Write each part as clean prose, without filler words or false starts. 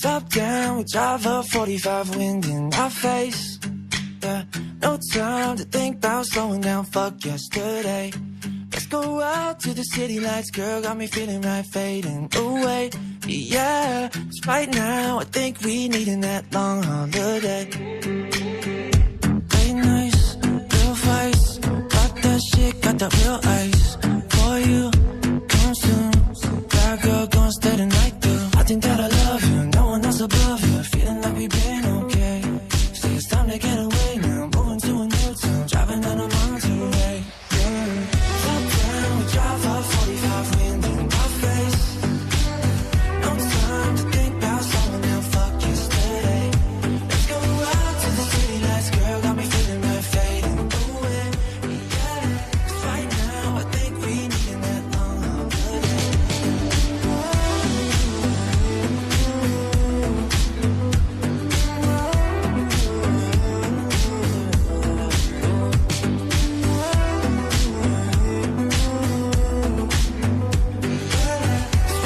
Top down, we drive a 45 wind in our face. Yeah, no time to think about slowing down, fuck yesterday. Let's go out to the city lights, girl, got me feeling right, fading away. Yeah, 'cause right now I think we needin' that long holiday. Late nights, real fights, got that shit, got that real ice. For you, come soon, bad girl, gonna stay the night through. I think that I love you, no one else above you, feeling like we've been okay. Say it's time to get away now, moving to a new town, driving down a Monterey. Top down, we drive up 45 wind in our face. No time to think about slowing down, fuck yesterday. Let's go out to the city lights, girl, got me feeling right, fading away. Yeah, 'cause right now I think we needin' that long holiday.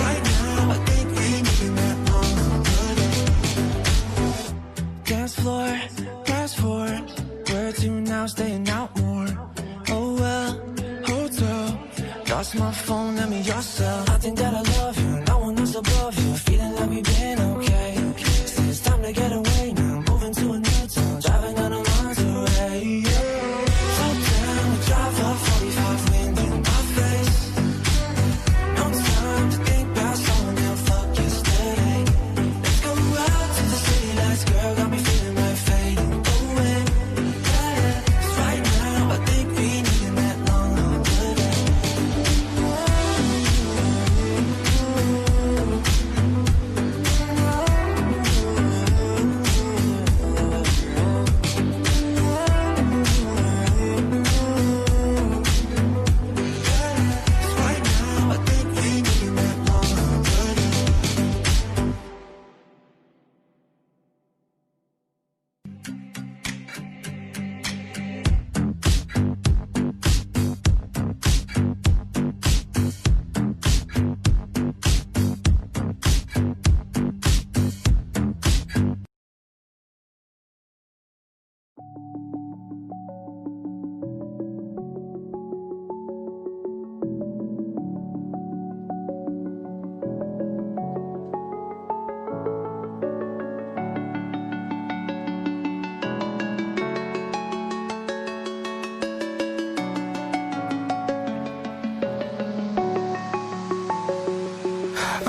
Right now I think we needin' that long holiday. Dance floor, fast forward, where to now, staying out more. Oh well, hotel, lost my phone, let me yourself. I think that I love you, no one else above you, feeling like we've been okay. Say it's time to get away now, moving to a new town, driving down a Monterey. Top down, we drive up 45 wind in my face. No time to think about slowing down, fuck yesterday. Let's go out to the city lights, girl, got me feeling right, fading away. Yeah, 'cause right now I think we needin' that long holiday. Right now I think we needin' that long holiday.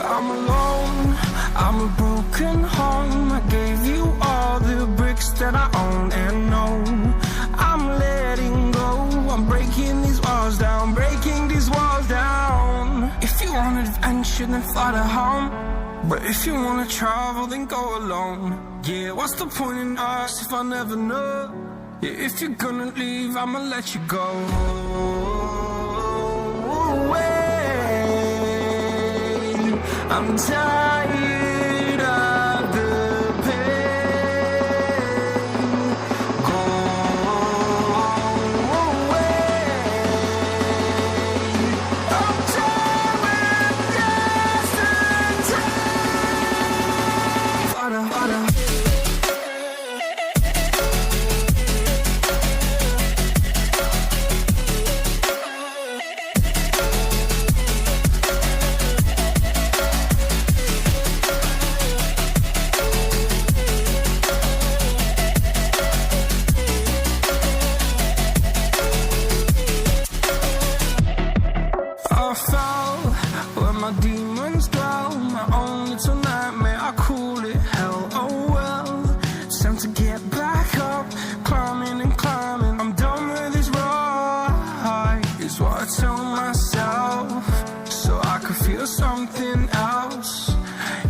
I'm alone, I'm a broken home. I gave you all the bricks that I own and know. I'm letting go, I'm breaking these walls down, breaking these walls down. If you want adventure, then fly to home. But if you wanna travel, then go alone. Yeah, what's the point in us if I never know? Yeah, if you're gonna leave, I'ma let you go. I'm tired of the pain. Go away. I'm tired of yesterday. Harder, harder. I fell where my demons dwell. My own little nightmare, I call it hell. Oh well, it's time to get back up, climbing and climbing. I'm done with this ride, is what I tell myself, so I could feel something else.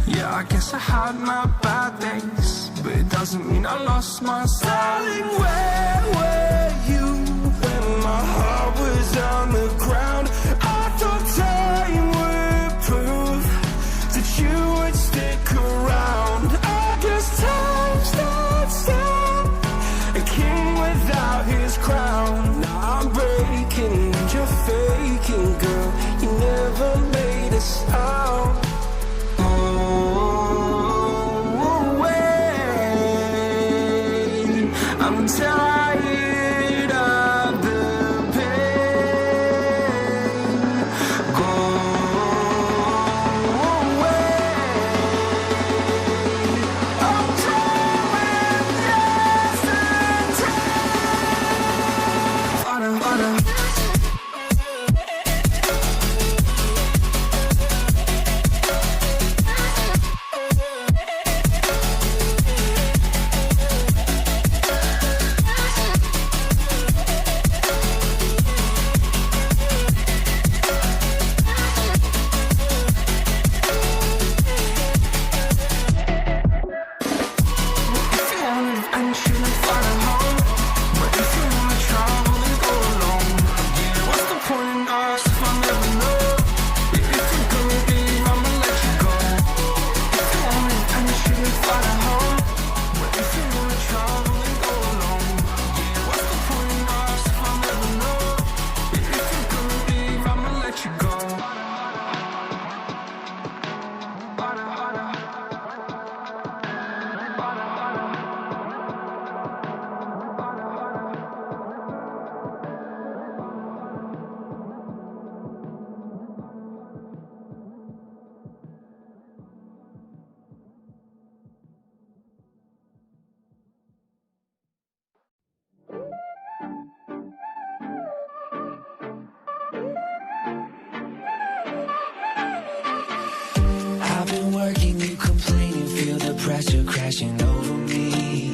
Yeah, I guess I had my bad days, but it doesn't mean I lost my styling. Where were you when my heart was on the ground? I thought time would prove that you would stick around. I guess time starts down, a king without his crown. Now I'm breaking and you're faking, girl. You never made a sound. Oh, pressure crashing over me.